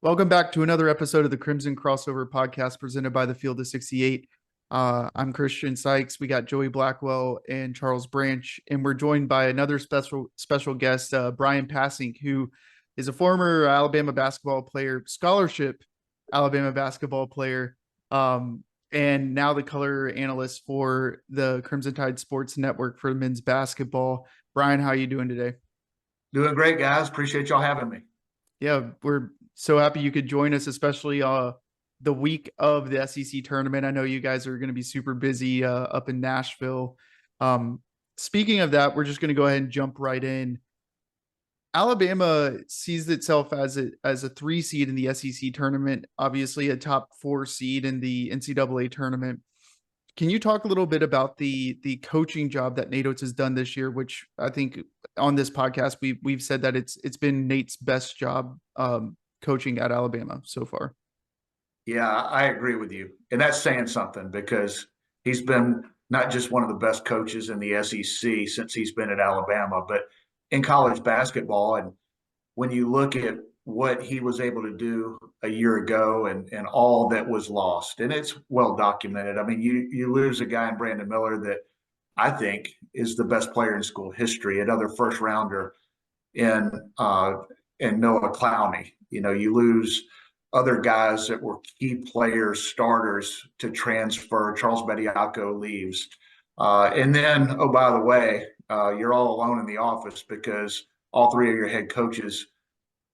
Welcome back to another episode of the Crimson Crossover podcast presented by the Field of 68. I'm Christian Sykes. We got Joey Blackwell and Charles Branch, and we're joined by another special guest, Bryan Passink, who is a former Alabama basketball player, scholarship Alabama basketball player, and now the color analyst for the Crimson Tide Sports Network for men's basketball. Bryan, how are you doing today? Doing great, guys. Appreciate y'all having me. Yeah, we're so happy you could join us, especially the week of the SEC tournament. I know you guys are going to be super busy up in Nashville. Speaking of that, we're just going to go ahead and jump right in. Alabama sees itself as a 3 seed in the SEC tournament, obviously a top 4 seed in the NCAA tournament. Can you talk a little bit about the coaching job that Nate Oats has done this year, which I think on this podcast we've said that it's been Nate's best job coaching at Alabama so far? Yeah, I agree with you. And that's saying something because he's been not just one of the best coaches in the SEC since he's been at Alabama, but in college basketball. And when you look at what he was able to do a year ago and all that was lost, and it's well documented. I mean, you lose a guy in Brandon Miller that I think is the best player in school history, another first rounder in uh, in Noah Clowney. You lose other guys that were key players, starters to transfer. Charles Bediako leaves, and then oh by the way, you're all alone in the office because all three of your head coaches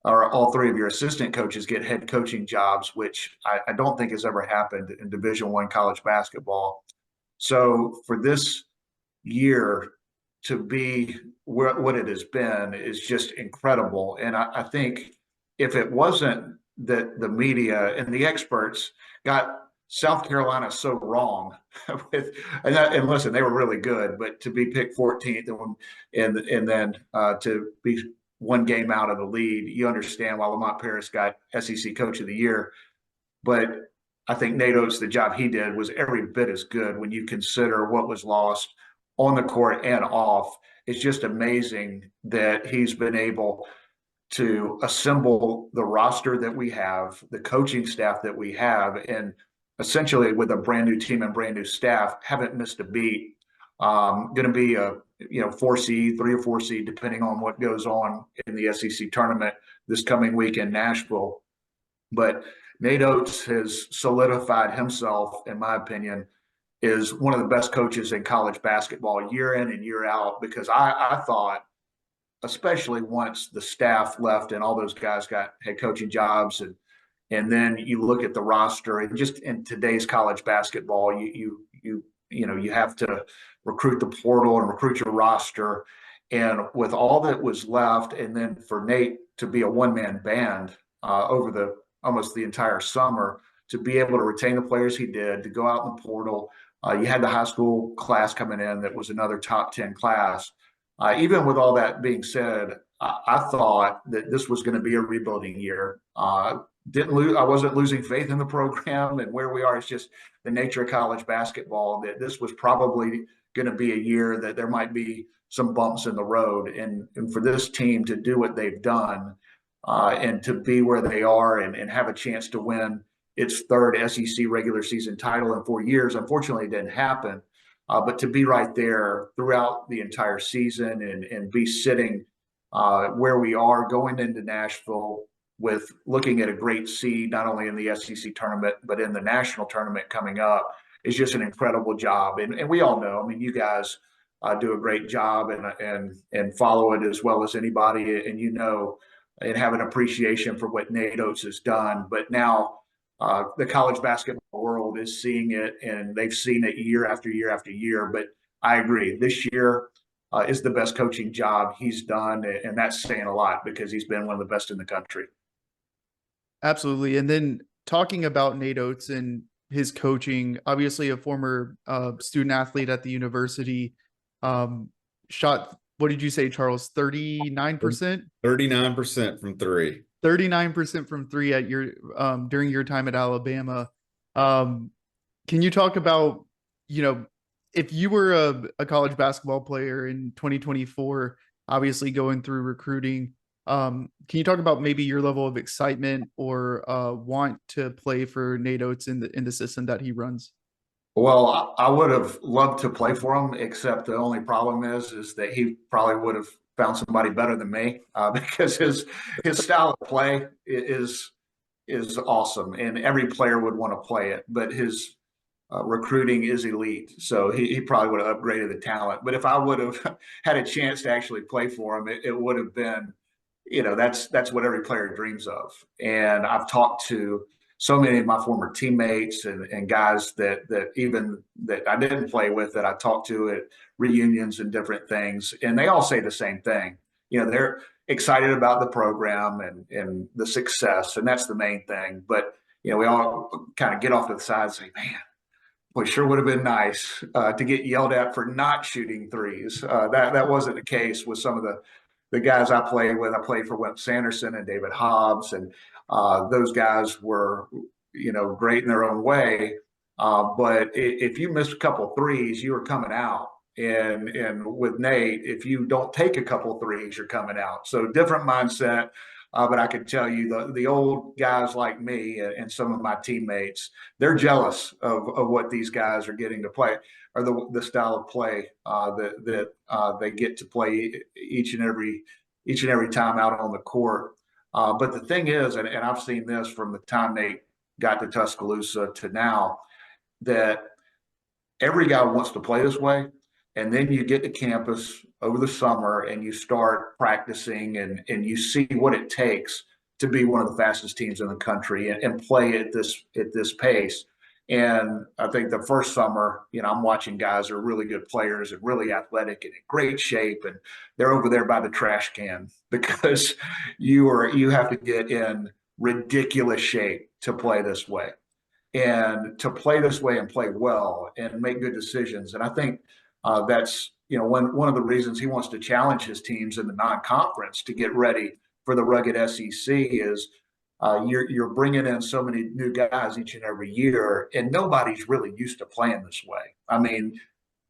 or all three of your assistant coaches get head coaching jobs, which I don't think has ever happened in Division I college basketball. So for this year to be what it has been is just incredible. And I think if it wasn't that the media and the experts got South Carolina so wrong with, and listen, they were really good, but to be picked 14th and then to be one game out of the lead, you understand why Lamont Paris got SEC Coach of the Year. But I think Nate Oats, the job he did was every bit as good when you consider what was lost on the court and off. It's just amazing that he's been able to assemble the roster that we have, the coaching staff that we have, and essentially with a brand new team and brand new staff, haven't missed a beat. Going to be a 4 seed, 3 or 4 seed, depending on what goes on in the SEC tournament this coming week in Nashville. But Nate Oats has solidified himself, in my opinion, is one of the best coaches in college basketball year in and year out because I thought, especially once the staff left and all those guys got head coaching jobs and then you look at the roster and just in today's college basketball, you have to recruit the portal and recruit your roster. And with all that was left, and then for Nate to be a one-man band over the almost the entire summer, to be able to retain the players he did, to go out in the portal. You had the high school class coming in that was another top 10 class. Even with all that being said, I thought that this was going to be a rebuilding year. Didn't lose. I wasn't losing faith in the program and where we are. It's just the nature of college basketball that this was probably going to be a year that there might be some bumps in the road. And for this team to do what they've done and to be where they are and have a chance to win its third SEC regular season title in 4 years, unfortunately, it didn't happen. But to be right there throughout the entire season and be sitting where we are going into Nashville with looking at a great seed, not only in the SEC tournament, but in the national tournament coming up is just an incredible job. And we all know, I mean, you guys do a great job and follow it as well as anybody. And and have an appreciation for what Nate Oats has done. But now the college basketball world is seeing it, and they've seen it year after year after year. But I agree, this year is the best coaching job he's done, and that's saying a lot because he's been one of the best in the country. Absolutely. And then talking about Nate Oats and his coaching, obviously a former student athlete at the university, shot, what did you say, Charles? 39%? 39% from three. 39% from three at your during your time at Alabama. Can you talk about, if you were a college basketball player in 2024, obviously going through recruiting, Can you talk about maybe your level of excitement or want to play for Nate Oats in the system that he runs? Well, I would have loved to play for him, except the only problem is that he probably would have found somebody better than me because his style of play is awesome, and every player would want to play it. But his recruiting is elite, so he probably would have upgraded the talent. But if I would have had a chance to actually play for him, it would have been, that's what every player dreams of. And I've talked to so many of my former teammates and guys that even that I didn't play with that I talked to at reunions and different things, and they all say the same thing. They're excited about the program and the success, and that's the main thing. But we all kind of get off to the side and say, "Man, boy, sure would have been nice to get yelled at for not shooting threes." That wasn't the case with some of the guys I played with. I played for Wimp Sanderson and David Hobbs, and those guys were, great in their own way. But if you missed a couple threes, you were coming out. And with Nate, if you don't take a couple threes, you're coming out. So different mindset. But I can tell you the old guys like me and some of my teammates, they're jealous of what these guys are getting to play, or the style of play that they get to play each and every time out on the court. But the thing is, and I've seen this from the time they got to Tuscaloosa to now, that every guy wants to play this way. And then you get to campus over the summer and you start practicing and you see what it takes to be one of the fastest teams in the country and play at this pace. And I think the first summer, I'm watching guys who are really good players and really athletic and in great shape, and they're over there by the trash can because you have to get in ridiculous shape to play this way. And to play this way and play well and make good decisions. And I think that's one of the reasons he wants to challenge his teams in the non-conference to get ready for the rugged SEC is you're bringing in so many new guys each and every year, and nobody's really used to playing this way. I mean,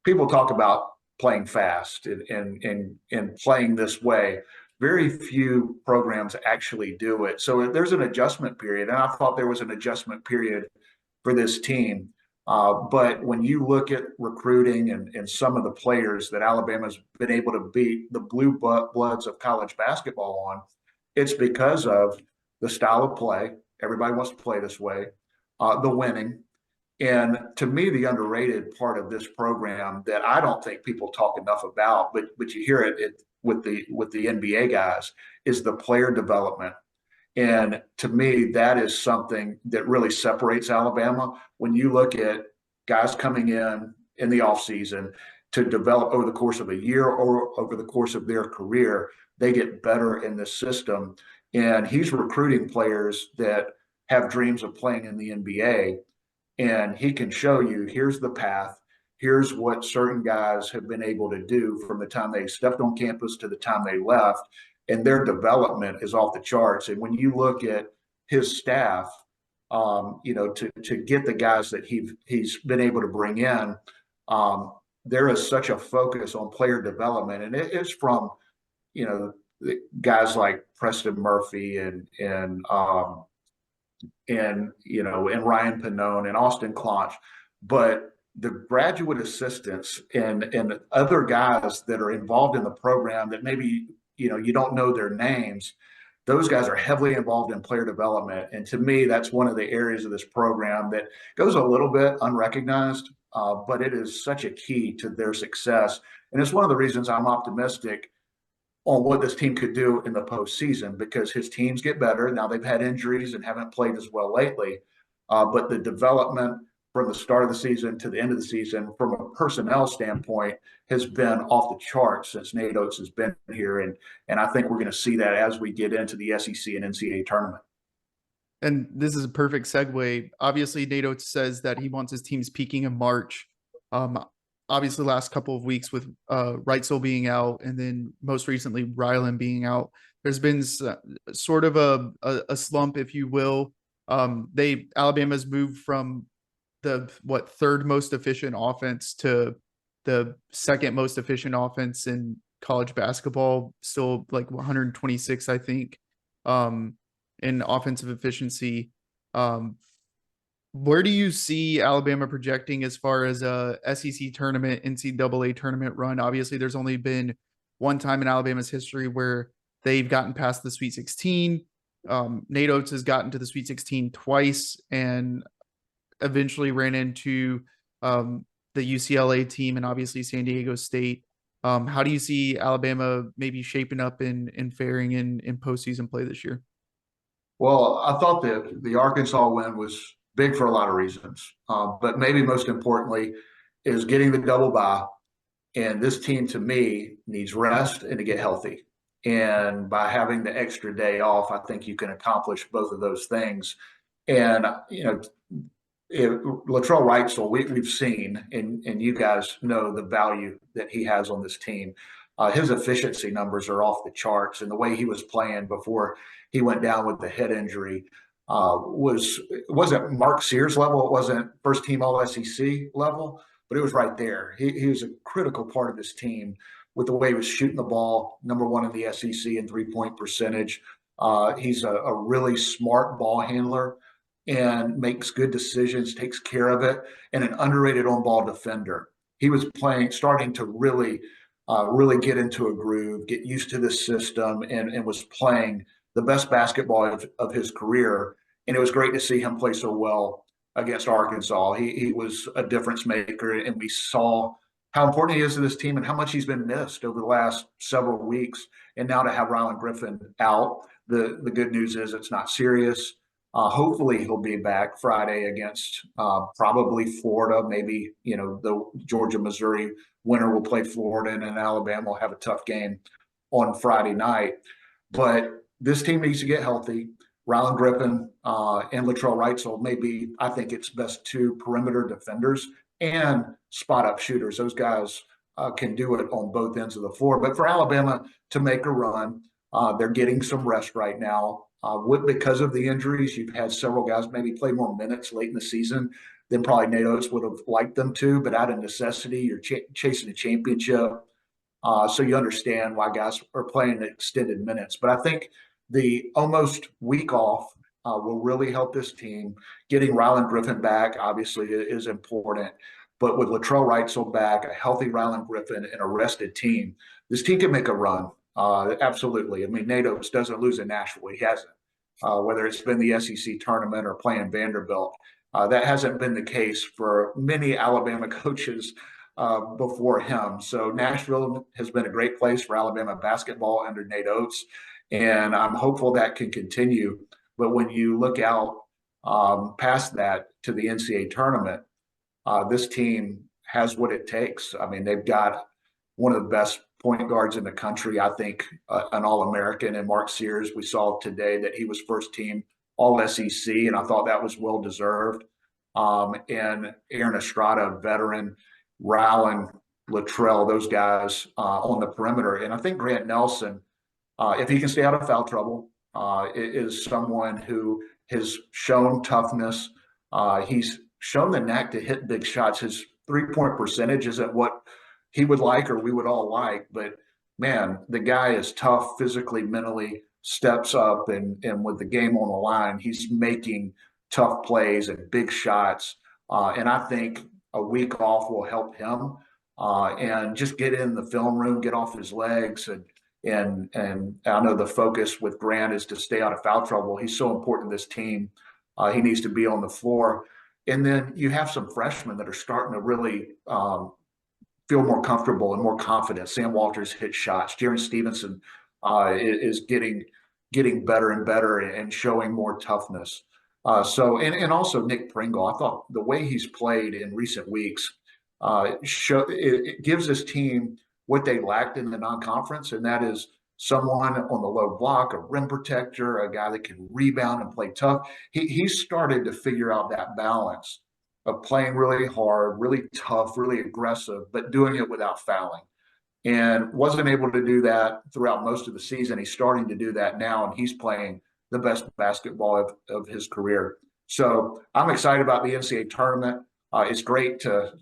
people talk about playing fast and playing this way. Very few programs actually do it. So there's an adjustment period, and I thought there was an adjustment period for this team. But when you look at recruiting and some of the players that Alabama's been able to beat the blue bloods of college basketball on, it's because of the style of play. Everybody wants to play this way, the winning. And to me, the underrated part of this program that I don't think people talk enough about, but you hear it with the NBA guys, is the player development. And to me, that is something that really separates Alabama. When you look at guys coming in the offseason to develop over the course of a year or over the course of their career, they get better in this system. And he's recruiting players that have dreams of playing in the NBA. And he can show you, here's the path. Here's what certain guys have been able to do from the time they stepped on campus to the time they left. And their development is off the charts. And when you look at his staff, to get the guys that he's been able to bring in, there is such a focus on player development, and it is from guys like Preston Murphy and Ryan Pannone and Austin Clonch, but the graduate assistants and other guys that are involved in the program that maybe you don't know their names, those guys are heavily involved in player development. And to me, that's one of the areas of this program that goes a little bit unrecognized, but it is such a key to their success. And it's one of the reasons I'm optimistic on what this team could do in the postseason, because his teams get better. Now they've had injuries and haven't played as well lately, but the development from the start of the season to the end of the season, from a personnel standpoint, has been off the charts since Nate Oats has been here. And I think we're going to see that as we get into the SEC and NCAA tournament. And this is a perfect segue. Obviously, Nate Oats says that he wants his teams peaking in March. Obviously, last couple of weeks with Reitzel being out, and then most recently Ryland being out, there's been sort of a slump, if you will. Alabama's moved from the third most efficient offense to the second most efficient offense in college basketball, still like 126, I think, in offensive efficiency. Where do you see Alabama projecting as far as a SEC tournament, NCAA tournament run? Obviously, there's only been one time in Alabama's history where they've gotten past the Sweet 16. Nate Oats has gotten to the Sweet 16 twice and eventually ran into the UCLA team and obviously San Diego State. How do you see Alabama maybe shaping up and faring in postseason play this year? Well, I thought that the Arkansas win was big for a lot of reasons, but maybe most importantly is getting the double bye. And this team, to me, needs rest and to get healthy. And by having the extra day off, I think you can accomplish both of those things. And Latrell Wrightsell, we've seen, and you guys know the value that he has on this team. His efficiency numbers are off the charts, and the way he was playing before he went down with the head injury it wasn't Mark Sears level. It wasn't first team All SEC level, but it was right there. He was a critical part of this team with the way he was shooting the ball, number one in the SEC in 3-point percentage. He's a really smart ball handler and makes good decisions, takes care of it, and an underrated on-ball defender. He was starting to really get into a groove, get used to the system, and was playing the best basketball of his career. And it was great to see him play so well against Arkansas. He was a difference maker, and we saw how important he is to this team and how much he's been missed over the last several weeks. And now to have Rylan Griffin out, the good news is it's not serious. Hopefully he'll be back Friday against probably Florida. Maybe, the Georgia, Missouri winner will play Florida, and then Alabama will have a tough game on Friday night. But this team needs to get healthy. Rylan Griffin and Latrell Wrightsell may be, I think, its best two perimeter defenders and spot-up shooters. Those guys can do it on both ends of the floor. But for Alabama to make a run, they're getting some rest right now. Because of the injuries, you've had several guys maybe play more minutes late in the season than probably Nate Oats would have liked them to. But out of necessity, you're chasing a championship. So you understand why guys are playing extended minutes. But I think the almost week off will really help this team. Getting Rylan Griffin back, obviously, is important. But with Latrell Wrightsell back, a healthy Rylan Griffin, and a rested team, this team can make a run. Absolutely. I mean, Nate Oats doesn't lose in Nashville. He hasn't. Whether it's been the SEC tournament or playing Vanderbilt. That hasn't been the case for many Alabama coaches before him. So Nashville has been a great place for Alabama basketball under Nate Oats, and I'm hopeful that can continue. But when you look out past that to the NCAA tournament, this team has what it takes. I mean, they've got one of the best point guards in the country, I think, an All-American in Mark Sears. We saw today that he was first team All-SEC, and I thought that was well-deserved. And Aaron Estrada, veteran, Rylan, Latrell, those guys on the perimeter. And I think Grant Nelson, if he can stay out of foul trouble, is someone who has shown toughness. He's shown the knack to hit big shots. His 3-point percentage isn't what he would like or we would all like, but man, the guy is tough physically, mentally, steps up, and with the game on the line, he's making tough plays and big shots. And I think a week off will help him and just get in the film room, get off his legs. And I know the focus with Grant is to stay out of foul trouble. He's so important to this team. He needs to be on the floor. And then you have some freshmen that are starting to really feel more comfortable and more confident. Sam Walters hits shots. Jaron Stevenson is getting better and better and showing more toughness. And also Nick Pringle. I thought the way he's played in recent weeks it gives this team what they lacked in the non-conference, and that is someone on the low block, a rim protector, a guy that can rebound and play tough. He started to figure out that balance of playing really hard, really tough, really aggressive, but doing it without fouling. And wasn't able to do that throughout most of the season. He's starting to do that now, and he's playing the best basketball of his career. So I'm excited about the NCAA tournament. It's great to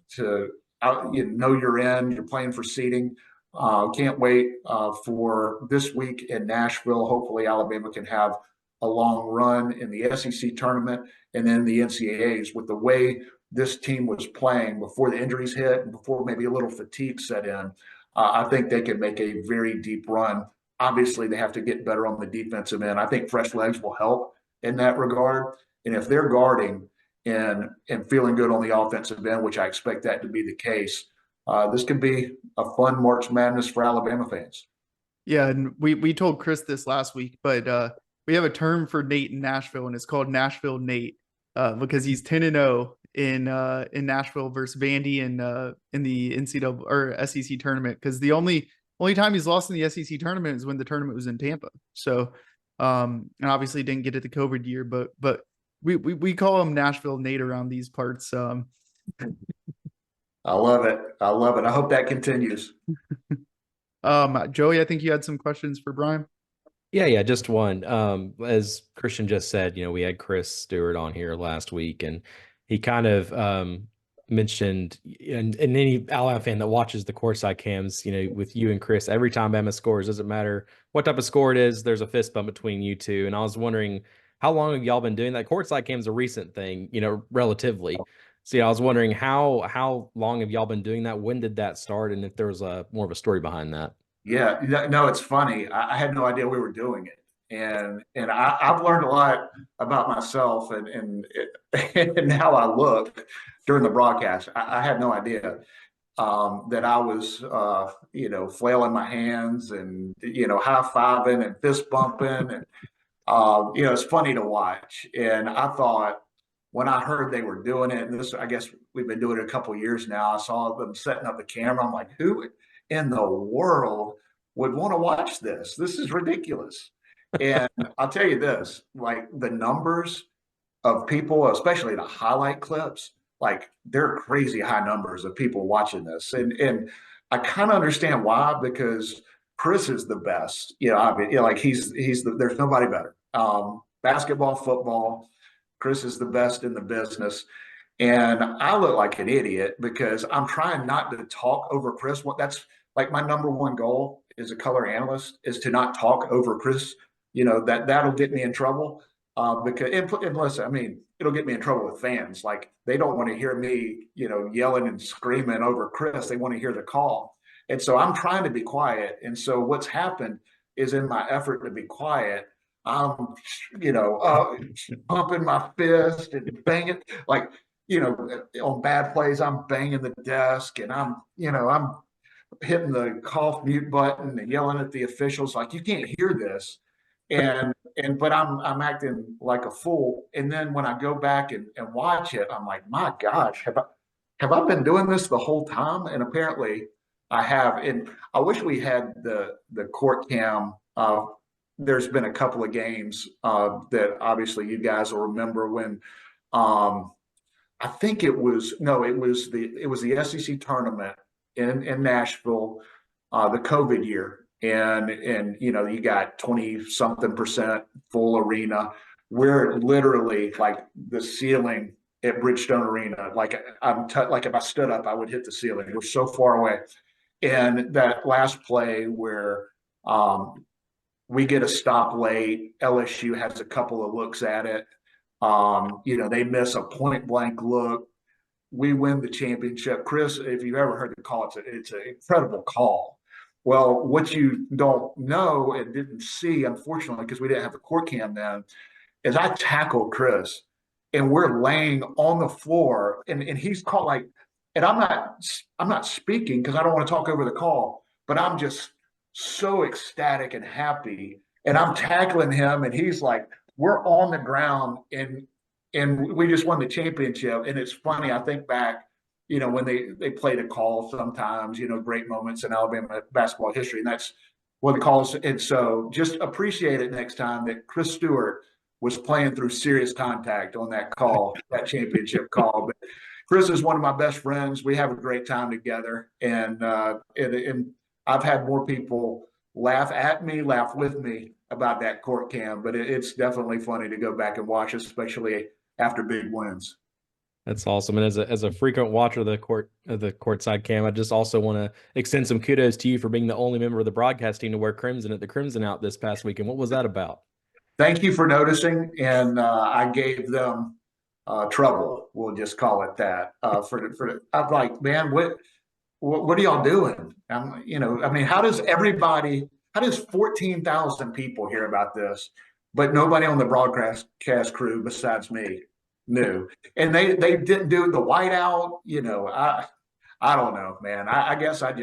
you're in, you're playing for seeding. Can't wait for this week in Nashville. Hopefully, Alabama can have a long run in the SEC tournament and then the NCAAs. With the way this team was playing before the injuries hit and before maybe a little fatigue set in, I think they can make a very deep run. Obviously, they have to get better on the defensive end. I think fresh legs will help in that regard. And if they're guarding and feeling good on the offensive end, which I expect that to be the case, this could be a fun March Madness for Alabama fans. Yeah, and we told Chris this last week, but we have a term for Nate in Nashville, and it's called Nashville Nate, because he's 10-0 in Nashville versus Vandy in the NCAA or SEC tournament. Because the only time he's lost in the SEC tournament is when the tournament was in Tampa. So, and obviously didn't get it the COVID year, but we call him Nashville Nate around these parts. I love it. I love it. I hope that continues. Joey, I think you had some questions for Bryan. Yeah, just one. As Christian just said, we had Chris Stewart on here last week, and he kind of mentioned, and any Alabama fan that watches the courtside cams, with you and Chris, every time Bama scores, doesn't matter what type of score it is, there's a fist bump between you two. And I was wondering, how long have y'all been doing that? Courtside cam's a recent thing, relatively. So I was wondering how long have y'all been doing that? When did that start? And if there was more of a story behind that. Yeah, no, it's funny. I had no idea we were doing it, and I've learned a lot about myself and and how I look during the broadcast. I had no idea that I was flailing my hands and high fiving and fist bumping, and it's funny to watch. And I thought when I heard they were doing it, and this, I guess we've been doing it a couple of years now. I saw them setting up the camera. I'm like, who in the world would want to watch this? This is ridiculous. And I'll tell you this, like the numbers of people, especially the highlight clips, like they're crazy high numbers of people watching this. And I kind of understand why, because Chris is the best. Like he's there's nobody better. Basketball, football, Chris is the best in the business. And I look like an idiot because I'm trying not to talk over Chris. That's like my number one goal as a color analyst, is to not talk over Chris. That'll get me in trouble. Because and listen, I mean, it'll get me in trouble with fans. Like they don't want to hear me, yelling and screaming over Chris. They want to hear the call. And so I'm trying to be quiet. And so what's happened is, in my effort to be quiet, I'm, pumping my fist and banging, like, on bad plays, I'm banging the desk, and I'm hitting the cough mute button and yelling at the officials, like, you can't hear this. But I'm acting like a fool. And then when I go back and watch it, I'm like, my gosh, have I been doing this the whole time? And apparently I have. And I wish we had the court cam. There's been a couple of games that obviously you guys will remember when I think it was the SEC tournament in Nashville, the COVID year. And you got 20-something% full arena. We're literally like the ceiling at Bridgestone Arena. Like like if I stood up, I would hit the ceiling. We're so far away. And that last play where we get a stop late, LSU has a couple of looks at it. They miss a point blank look. We win the championship. Chris, if you've ever heard the call, it's an incredible call. Well, what you don't know and didn't see, unfortunately, because we didn't have the court cam then, is I tackled Chris, and we're laying on the floor, and he's called like, and I'm not speaking because I don't want to talk over the call, but I'm just so ecstatic and happy, and I'm tackling him, and he's like, we're on the ground, and we just won the championship. And it's funny, I think back, when they play the call sometimes, great moments in Alabama basketball history. And that's what the calls. And so just appreciate it next time that Chris Stewart was playing through serious contact on that call, that championship call. But Chris is one of my best friends. We have a great time together. And I've had more people laugh at me, laugh with me about that court cam, but it's definitely funny to go back and watch, especially after big wins. That's awesome. And as a frequent watcher of the courtside cam, I just also want to extend some kudos to you for being the only member of the broadcast team to wear crimson at the Crimson Out this past weekend. What was that about? Thank you for noticing, and I gave them trouble. We'll just call it that. I'm like, man, what are y'all doing? I mean, how does 14,000 people hear about this, but nobody on the broadcast crew besides me knew, and they didn't do the whiteout. I don't know, man. I guess I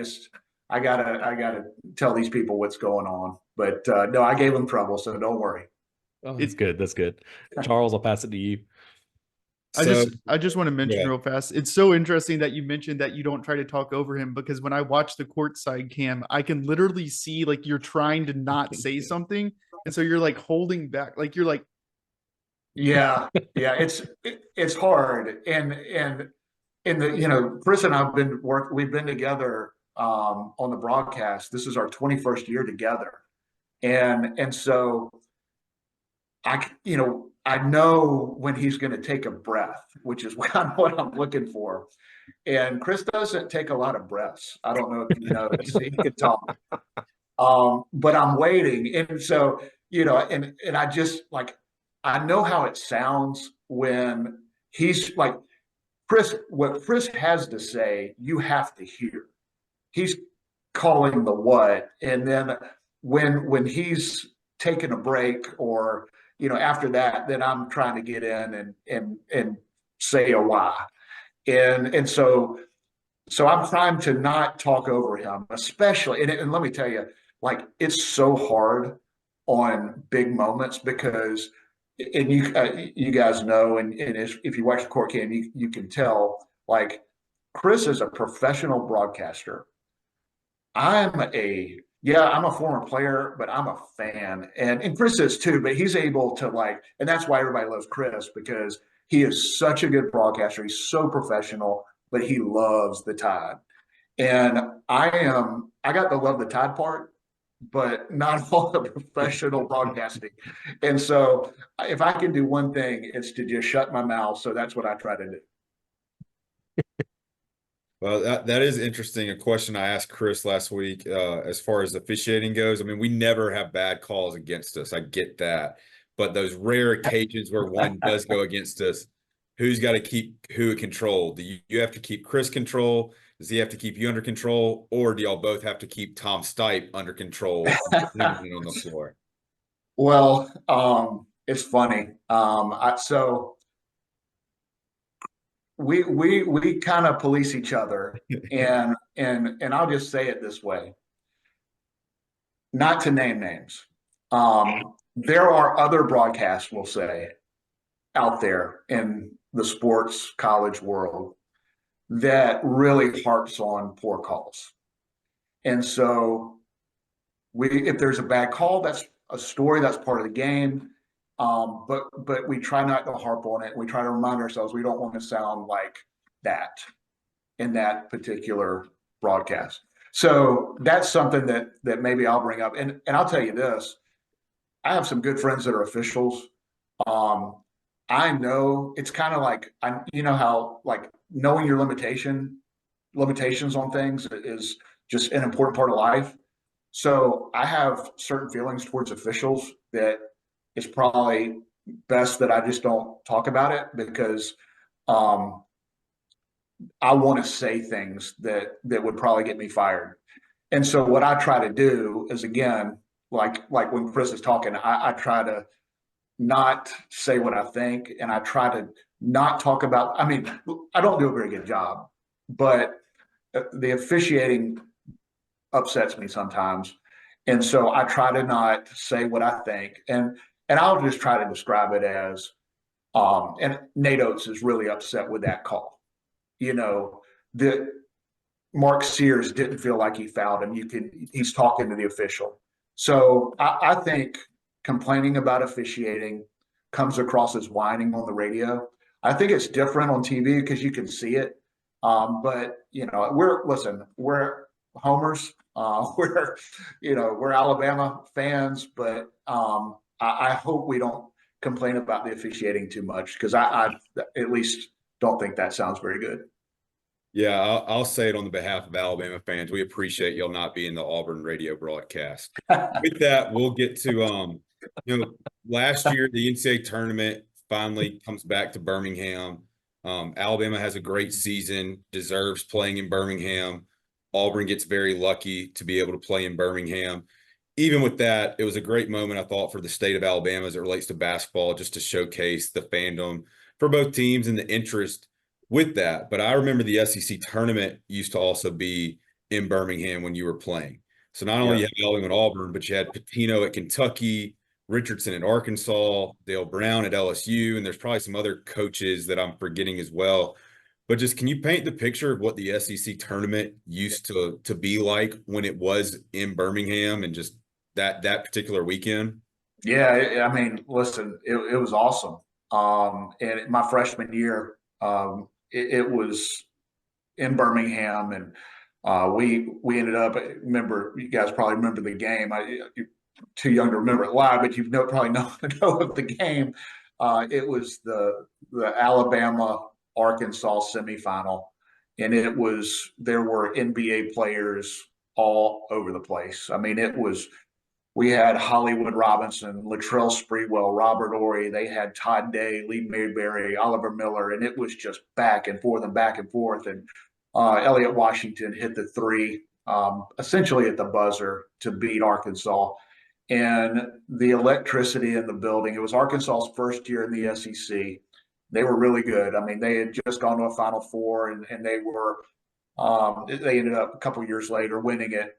gotta tell these people what's going on. But no, I gave them trouble, so don't worry. Oh, that's good. That's good. Charles, I'll pass it to you. I just want to mention real fast. It's so interesting that you mentioned that you don't try to talk over him, because when I watch the courtside cam, I can literally see like you're trying to not say something, and so you're like holding back, like you're like, yeah, it's hard, and in the Chris and I've we've been together on the broadcast. This is our 21st year together, and so I know when he's going to take a breath, which is what I'm looking for. And Chris doesn't take a lot of breaths. I don't know if you know, he can talk. But I'm waiting. And so, and I just like, I know how it sounds when he's like, what Chris has to say, you have to hear. He's calling the what. And then when he's taking a break, or after that, then I'm trying to get in and say a why. And so I'm trying to not talk over him, especially, and let me tell you, like, it's so hard on big moments because, and you guys know, and if you watch the court cam, you can tell, like, Chris is a professional broadcaster. I'm a former player, but I'm a fan, and Chris is too. But he's able to, like, and that's why everybody loves Chris, because he is such a good broadcaster. He's so professional, but he loves the Tide, and I got to love the Tide part, but not all the professional broadcasting. And so, if I can do one thing, it's to just shut my mouth. So that's what I try to do. Well, that is interesting. A question I asked Chris last week, as far as officiating goes. I mean, we never have bad calls against us. I get that. But those rare occasions where one does go against us, who's got to keep who in control? Do you have to keep Chris control? Does he have to keep you under control? Or do y'all both have to keep Tom Stipe under control on the floor? Well, it's funny. So we kind of police each other, and I'll just say it this way, not to name names. There are other broadcasts, we'll say, out there in the sports college world that really harps on poor calls. And so if there's a bad call, that's a story, that's part of the game. But we try not to harp on it. We try to remind ourselves we don't want to sound like that in that particular broadcast. So that's something that maybe I'll bring up. And I'll tell you this, I have some good friends that are officials. I know it's kind of like, how, like, knowing your limitations on things is just an important part of life. So I have certain feelings towards officials that it's probably best that I just don't talk about it, because I want to say things that would probably get me fired. And so what I try to do is, again, like when Chris is talking, I try to not say what I think, and I try to not talk about, I mean, I don't do a very good job, but the officiating upsets me sometimes. And so I try to not say what I think. And I'll just try to describe it as, and Nate Oats is really upset with that call. That Mark Sears didn't feel like he fouled him. He's talking to the official. So I think complaining about officiating comes across as whining on the radio. I think it's different on TV because you can see it. But we're homers. We're Alabama fans, but I hope we don't complain about the officiating too much, because I at least don't think that sounds very good. Yeah, I'll say it on the behalf of Alabama fans. We appreciate y'all not being the Auburn radio broadcast. With that, we'll get to last year the NCAA tournament finally comes back to Birmingham. Alabama has a great season, deserves playing in Birmingham. Auburn gets very lucky to be able to play in Birmingham. Even with that, it was a great moment, I thought, for the state of Alabama as it relates to basketball, just to showcase the fandom for both teams and the interest with that. But I remember the SEC tournament used to also be in Birmingham when you were playing. So not only you had Alabama and Auburn, but you had Pitino at Kentucky, Richardson at Arkansas, Dale Brown at LSU, and there's probably some other coaches that I'm forgetting as well. But just can you paint the picture of what the SEC tournament used to be like when it was in Birmingham and just that particular weekend? Yeah, I mean, listen, it was awesome. And my freshman year, it was in Birmingham, and we ended up. Remember, you guys probably remember the game. You're too young to remember it live, but probably know of the game. It was the Alabama Arkansas semifinal, and there were NBA players all over the place. I mean, we had Hollywood Robinson, Latrell Sprewell, Robert Ory. They had Todd Day, Lee Mayberry, Oliver Miller, and it was just back and forth and back and forth. And Elliot Washington hit the three, essentially at the buzzer to beat Arkansas. And the electricity in the building, it was Arkansas's first year in the SEC. They were really good. I mean, they had just gone to a Final Four, and they ended up a couple years later winning it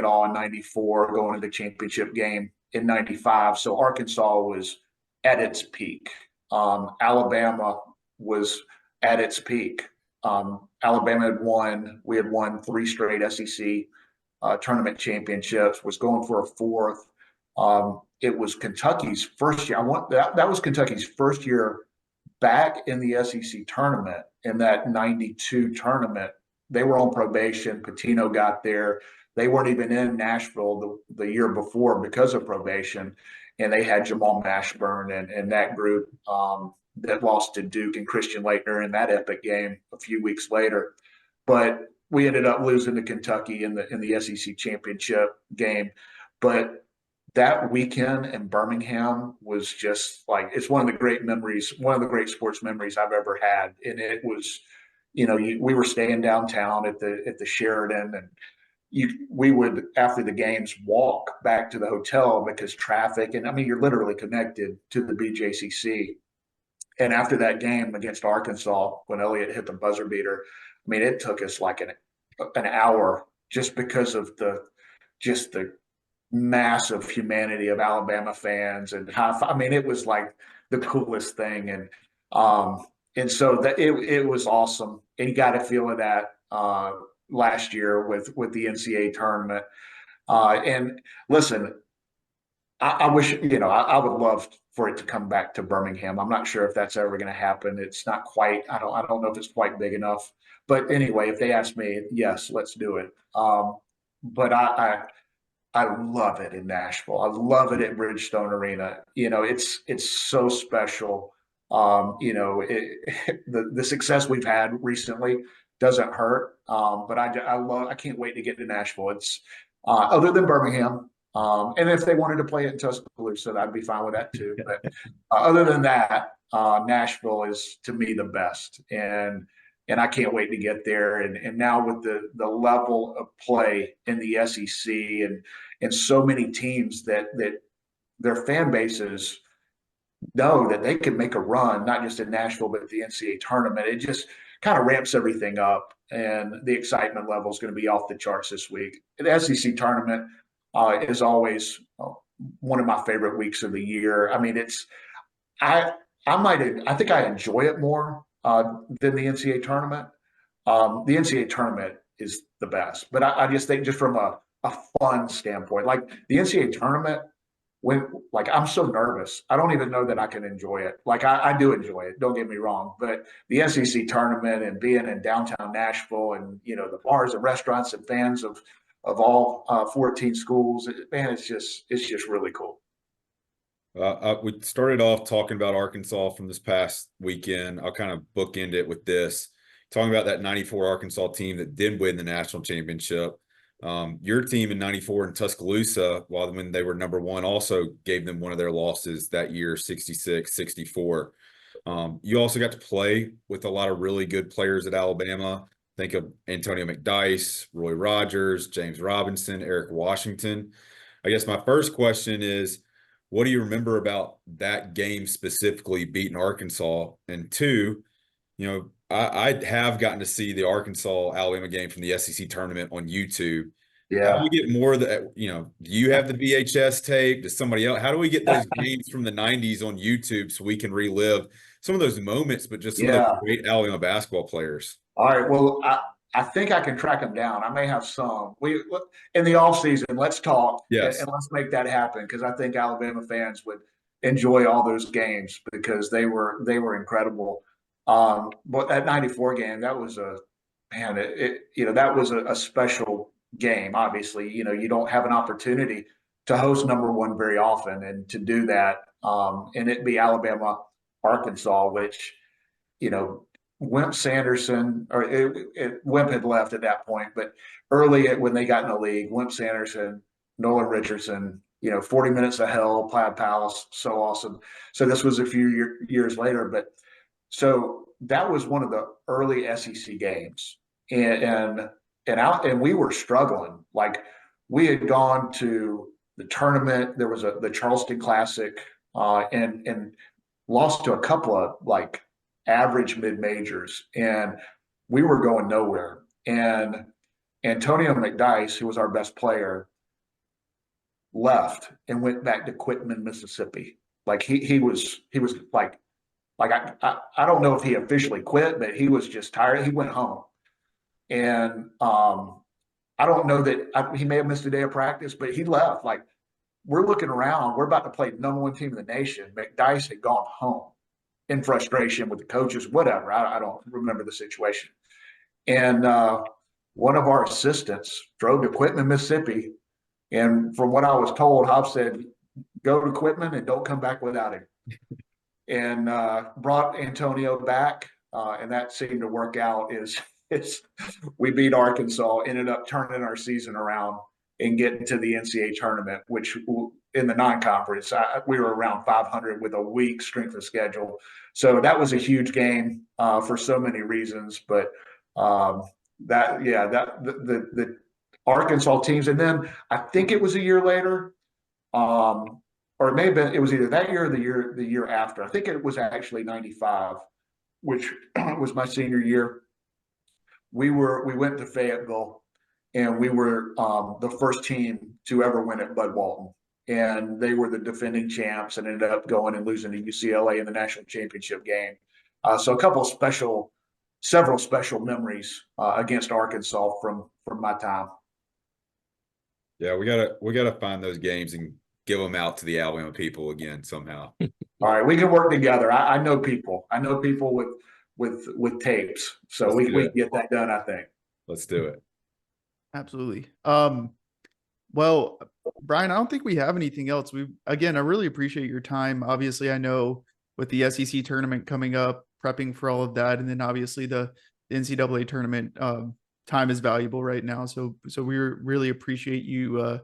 all in '94, going to the championship game in '95. So Arkansas was at its peak. Alabama was at its peak. We had won 3 straight SEC tournament championships, was going for a 4th. It was Kentucky's first year. That was Kentucky's first year back in the SEC tournament in that '92 tournament. They were on probation. Pitino got there. They weren't even in Nashville the year before because of probation. And they had Jamal Mashburn and that group that lost to Duke and Christian Laettner in that epic game a few weeks later. But we ended up losing to Kentucky in the SEC championship game. But that weekend in Birmingham was just like, it's one of the great memories, one of the great sports memories I've ever had. And it was, we were staying downtown at the Sheridan, and we would, after the games, walk back to the hotel because traffic, and I mean, you're literally connected to the BJCC. And after that game against Arkansas, when Elliott hit the buzzer beater, I mean, it took us like an hour just because of the massive humanity of Alabama fans and I mean, it was like the coolest thing, and so that it was awesome, and you got a feel of that last year with the NCAA tournament. And listen, I wish I would love for it to come back to Birmingham. I'm not sure if that's ever going to happen. It's not quite. I don't know if it's quite big enough. But anyway, if they ask me, yes, let's do it. But I love it in Nashville. I love it at Bridgestone Arena. It's so special. The success we've had recently doesn't hurt. But I can't wait to get to Nashville. It's other than Birmingham. And if they wanted to play it in Tuscaloosa, I'd be fine with that too. But other than that, Nashville is to me the best. And I can't wait to get there. And now with the level of play in the SEC and so many teams that their fan bases know that they can make a run, not just in Nashville, but the NCAA tournament, it just kind of ramps everything up. And the excitement level is going to be off the charts this week. The SEC tournament is always one of my favorite weeks of the year. I mean, I think I enjoy it more than the NCAA tournament. The NCAA tournament is the best, but I just think just from a fun standpoint, like the NCAA tournament, I'm so nervous, I don't even know that I can enjoy it. Like I do enjoy it, don't get me wrong, but the SEC tournament and being in downtown Nashville and the bars and restaurants and fans of all 14 schools, man, it's just really cool. We started off talking about Arkansas from this past weekend. I'll kind of bookend it with this, talking about that 94 Arkansas team that did win the national championship. Your team in 94 in Tuscaloosa, when they were number one, also gave them one of their losses that year, 66-64. You also got to play with a lot of really good players at Alabama. Think of Antonio McDyess, Roy Rogers, James Robinson, Eric Washington. I guess my first question is, what do you remember about that game specifically beating Arkansas? And two, I have gotten to see the Arkansas-Alabama game from the SEC tournament on YouTube. How do we get more of that? Do you have the VHS tape? Does somebody else? How do we get those games from the 90s on YouTube so we can relive some of those moments, but just some of those great Alabama basketball players? All right. Well, I think I can track them down. I may have some. We in the off season, let's talk and let's make that happen, because I think Alabama fans would enjoy all those games because they were incredible. But that 94 game, that was that was a special game. Obviously, you don't have an opportunity to host number one very often, and to do that, and it be Alabama, Arkansas, which, Wimp Sanderson, or Wimp had left at that point, but early when they got in the league, Wimp Sanderson, Nolan Richardson, 40 Minutes of Hell, Plaid Palace, so awesome. So this was a few years later, but so that was one of the early SEC games, and we were struggling. Like, we had gone to the tournament. There was the Charleston Classic, and lost to a couple of average mid-majors, and we were going nowhere. And Antonio McDyess, who was our best player, left and went back to Quitman, Mississippi. Like, he was like I don't know if he officially quit, but he was just tired. He went home, and I don't know that he may have missed a day of practice, but he left. Like, we're looking around, we're about to play the number one team in the nation. McDyess had gone home in frustration with the coaches, whatever. I don't remember the situation. And one of our assistants drove to Quitman, Mississippi. And from what I was told, Hobbs said, go to Quitman and don't come back without him. And brought Antonio back. And that seemed to work out. We beat Arkansas, ended up turning our season around and getting to the NCAA tournament, which in the non-conference, we were around 500 with a weak strength of schedule. So that was a huge game for so many reasons. But the Arkansas teams, and then I think it was a year later, or it may have been, it was either that year or the year after. I think it was actually 95, which was my senior year. We went to Fayetteville, and we were the first team to ever win at Bud Walton. And they were the defending champs and ended up going and losing to UCLA in the national championship game. So several special memories against Arkansas from my time. Yeah, we gotta find those games and give them out to the Alabama people again somehow. All right, we can work together. I know people. I know people with tapes, so we can get that done, I think. Let's do it. Absolutely. Well, Bryan, I don't think we have anything else. I really appreciate your time. Obviously, I know with the SEC tournament coming up, prepping for all of that, and then obviously the NCAA tournament, time is valuable right now. So we really appreciate you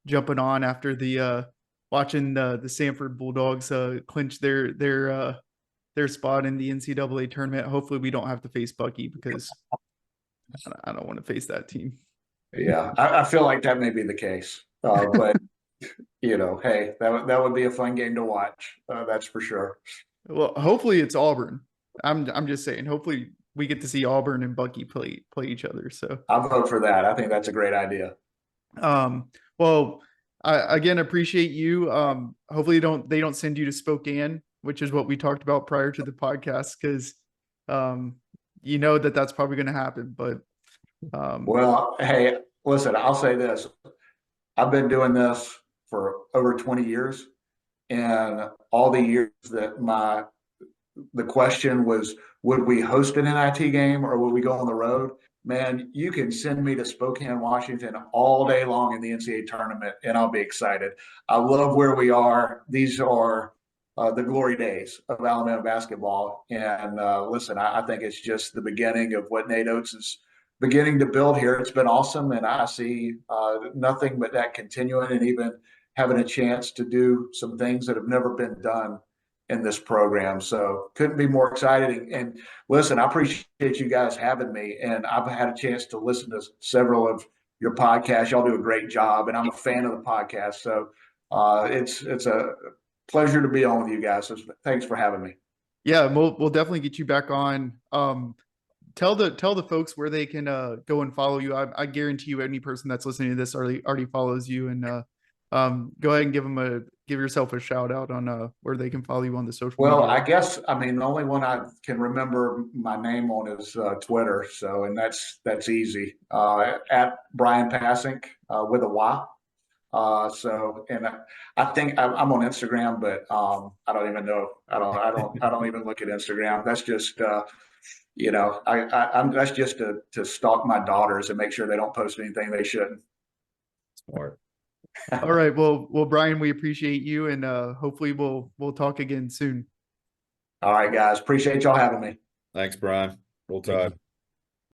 jumping on after the watching the Sanford Bulldogs clinch their spot in the NCAA tournament. Hopefully, we don't have to face Bucky, because I don't want to face that team. Yeah, I feel like that may be the case, but hey, that would be a fun game to watch. That's for sure. Well, hopefully it's Auburn. I'm just saying. Hopefully we get to see Auburn and Bucky play each other. So I'll vote for that. I think that's a great idea. Well, I again appreciate you. Hopefully they don't send you to Spokane, which is what we talked about prior to the podcast, because that's probably going to happen. But well, hey, listen, I'll say this. I've been doing this for over 20 years, and all the years that the question was, would we host an NIT game or would we go on the road? man, you can send me to Spokane, Washington all day long in the NCAA tournament, and I'll be excited. I love where we are. These are the glory days of Alabama basketball. And listen, I think it's just the beginning of what Nate Oats is beginning to build here. It's been awesome, and I see nothing but that continuing, and even having a chance to do some things that have never been done in this program. So couldn't be more excited. And listen, I appreciate you guys having me. And I've had a chance to listen to several of your podcasts. Y'all do a great job, and I'm a fan of the podcast. So it's a pleasure to be on with you guys. So thanks for having me. Yeah, we'll definitely get you back on. Tell the folks where they can go and follow you. I guarantee you, any person that's listening to this already follows you. And go ahead and give yourself a shout out on where they can follow you on the social Well, media. I guess, I mean, the only one I can remember my name on is Twitter. So, and that's easy. At Bryan Passink with a Y. And I think I'm on Instagram, but I don't even know. I don't even look at Instagram. That's just I'm that's just to stalk my daughters and make sure they don't post anything they shouldn't. Smart. All right. Well, Bryan, we appreciate you, and hopefully we'll talk again soon. All right, guys. Appreciate y'all having me. Thanks, Brian. Roll Tide.